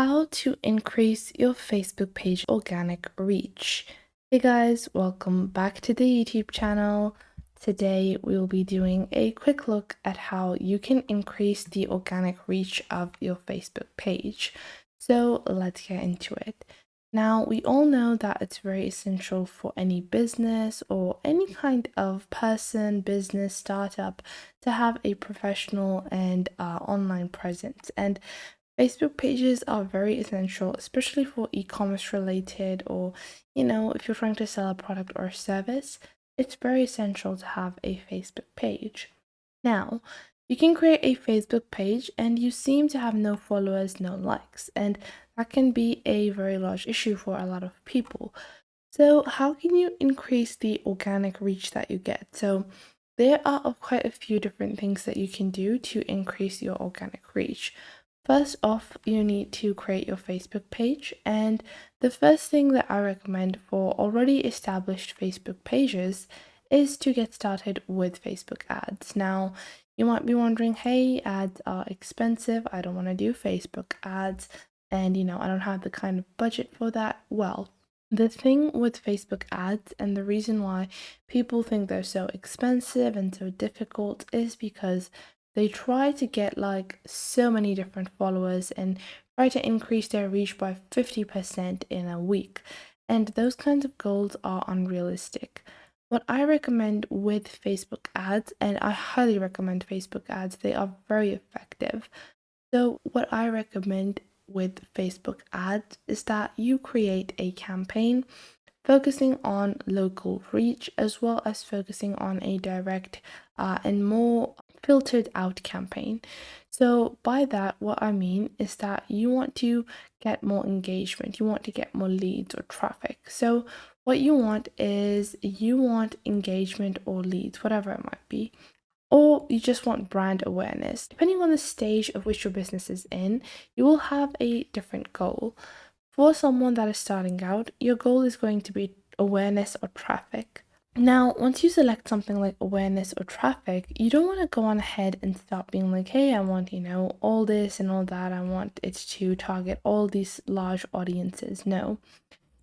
How to increase your Facebook page organic reach. Hey guys, welcome back to the YouTube channel. Today we will be doing a quick look at how you can increase the organic reach of your Facebook page. So let's get into it. Now, we all know that it's very essential for any business or any kind of person, business, startup to have a professional and online presence. And Facebook pages are very essential, especially for e-commerce related or, if you're trying to sell a product or a service, it's very essential to have a Facebook page. Now, you can create a Facebook page and you seem to have no followers, no likes, and that can be a very large issue for a lot of people. So, how can you increase the organic reach that you get? So, there are quite a few different things that you can do to increase your organic reach. First off, you need to create your Facebook page, and the first thing that I recommend for already established Facebook pages is to get started with Facebook ads. Now, you might be wondering, hey, ads are expensive. I don't want to do Facebook ads, and I don't have the kind of budget for that. Well, the thing with Facebook ads and the reason why people think they're so expensive and so difficult is because they try to get like so many different followers and try to increase their reach by 50% in a week. And those kinds of goals are unrealistic. What I recommend with Facebook ads, and I highly recommend Facebook ads, they are very effective. So, what I recommend with Facebook ads is that you create a campaign focusing on local reach as well as focusing on a direct and more filtered out campaign. So, by that, what I mean is that you want to get more engagement, you want to get more leads or traffic. So, what you want is you want engagement or leads, whatever it might be, or you just want brand awareness. Depending on the stage of which your business is in, you will have a different goal. For someone that is starting out, your goal is going to be awareness or traffic. Now, once you select something like awareness or traffic, you don't want to go on ahead and start being like, hey, I want, all this and all that. I want it to target all these large audiences. No,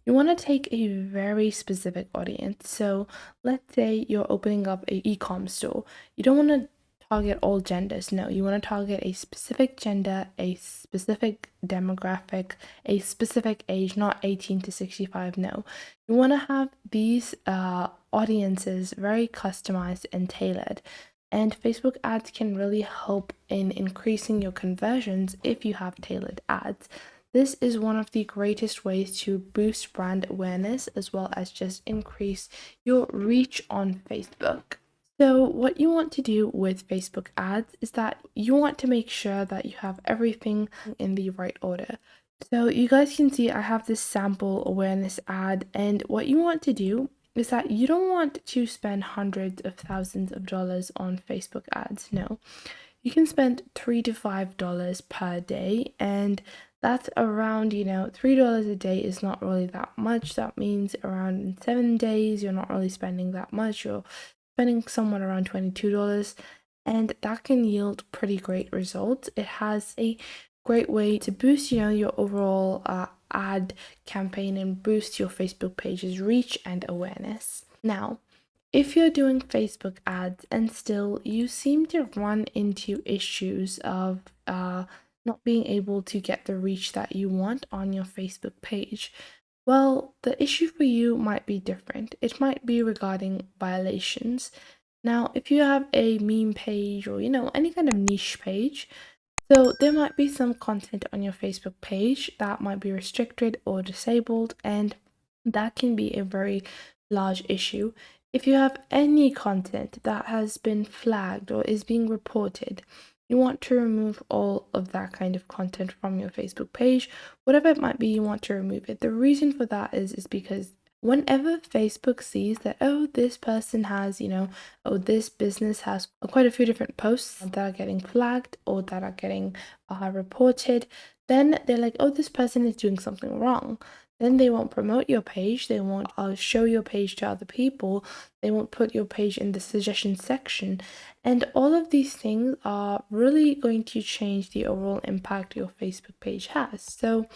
you want to take a very specific audience. So let's say you're opening up a e-com store. You don't want to target all genders. No, you want to target a specific gender, a specific demographic, a specific age, not 18 to 65. No, you want to have these audiences very customized and tailored. And Facebook ads can really help in increasing your conversions if you have tailored ads. This is one of the greatest ways to boost brand awareness as well as just increase your reach on Facebook. So, what you want to do with Facebook ads is that you want to make sure that you have everything in the right order. So, you guys can see I have this sample awareness ad, and what you want to do is that you don't want to spend hundreds of thousands of dollars on Facebook ads. No, you can spend $3 to $5 per day, and that's around, $3 a day is not really that much. That means around in 7 days, you're not really spending that much. You're spending somewhere around $22, and that can yield pretty great results. It has a great way to boost, your overall ad campaign and boost your Facebook page's reach and awareness. Now, if you're doing Facebook ads and still you seem to run into issues of not being able to get the reach that you want on your Facebook page, well, the issue for you might be different. It might be regarding violations. Now, if you have a meme page or, any kind of niche page, so there might be some content on your Facebook page that might be restricted or disabled, and that can be a very large issue. If you have any content that has been flagged or is being reported, you want to remove all of that kind of content from your Facebook page. Whatever it might be, you want to remove it. The reason for that is because whenever Facebook sees that, oh, this person has, oh, this business has quite a few different posts that are getting flagged or that are getting reported, then they're like, oh, this person is doing something wrong. Then they won't promote your page, they won't show your page to other people, they won't put your page in the suggestion section. And all of these things are really going to change the overall impact your Facebook page has. So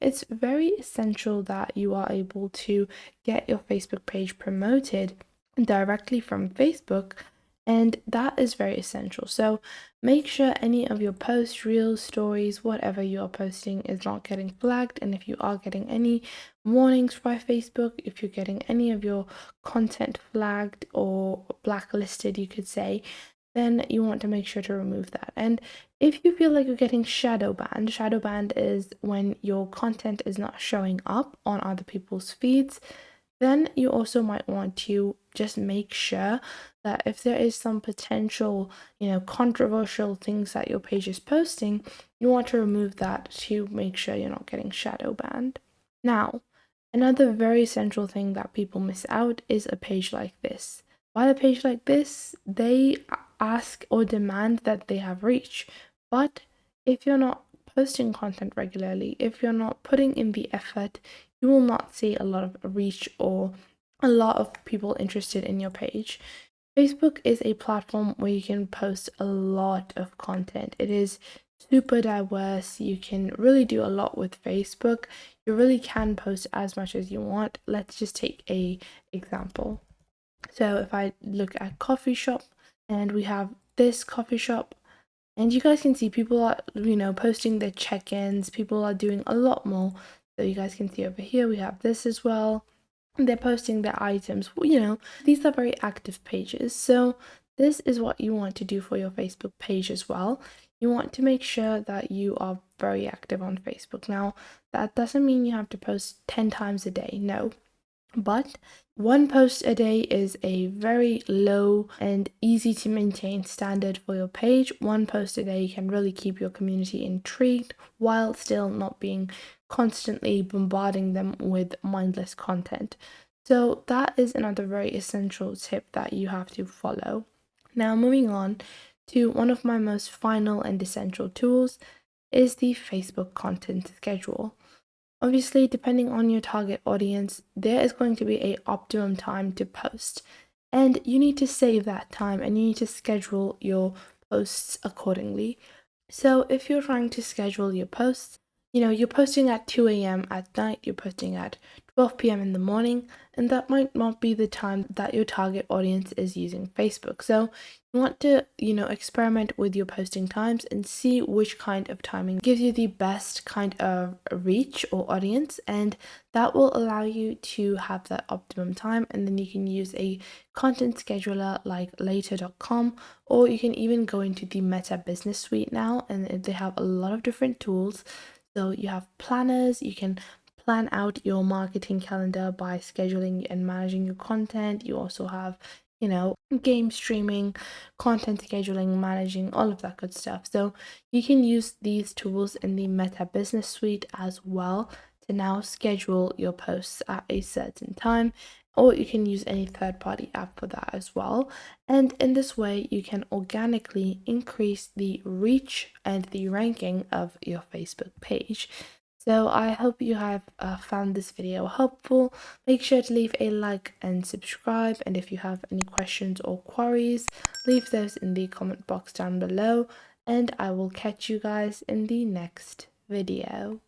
it's very essential that you are able to get your Facebook page promoted directly from Facebook, and that is very essential. So make sure any of your posts, reels, stories, whatever you are posting is not getting flagged. And if you are getting any warnings by Facebook, if you're getting any of your content flagged or blacklisted, you could say, then you want to make sure to remove that. And if you feel like you're getting shadow banned is when your content is not showing up on other people's feeds, then you also might want to just make sure that if there is some potential, controversial things that your page is posting, you want to remove that to make sure you're not getting shadow banned. Now, another very central thing that people miss out is a page like this. While a page like this, they ask or demand that they have reach. But if you're not posting content regularly, if you're not putting in the effort, you will not see a lot of reach or a lot of people interested in your page. Facebook is a platform where you can post a lot of content. It is super diverse. You can really do a lot with Facebook. You really can post as much as you want. Let's just take a example. So if I look at coffee shop, and we have this coffee shop, and you guys can see people are, posting their check-ins. People are doing a lot more. So you guys can see over here, we have this as well. They're posting their items. These are very active pages. So this is what you want to do for your Facebook page as well. You want to make sure that you are very active on Facebook. Now, that doesn't mean you have to post 10 times a day. No. But one post a day is a very low and easy to maintain standard for your page. One post a day can really keep your community intrigued while still not being constantly bombarding them with mindless content. So that is another very essential tip that you have to follow. Now, moving on to one of my most final and essential tools is the Facebook content schedule. Obviously, depending on your target audience, there is going to be a optimum time to post, and you need to save that time and you need to schedule your posts accordingly. So if you're trying to schedule your posts, you're posting at 2 a.m. at night, you're posting at 12 p.m. in the morning, and that might not be the time that your target audience is using Facebook. So you want to, experiment with your posting times and see which kind of timing gives you the best kind of reach or audience, and that will allow you to have that optimum time. And then you can use a content scheduler like later.com, or you can even go into the Meta Business Suite now, and they have a lot of different tools. So you have planners, you can plan out your marketing calendar by scheduling and managing your content. You also have, game streaming, content scheduling, managing, all of that good stuff. So you can use these tools in the Meta Business Suite as well to now schedule your posts at a certain time, or you can use any third-party app for that as well. And in this way, you can organically increase the reach and the ranking of your Facebook page. So I hope you have found this video helpful. Make sure to leave a like and subscribe. And if you have any questions or queries, leave those in the comment box down below. And I will catch you guys in the next video.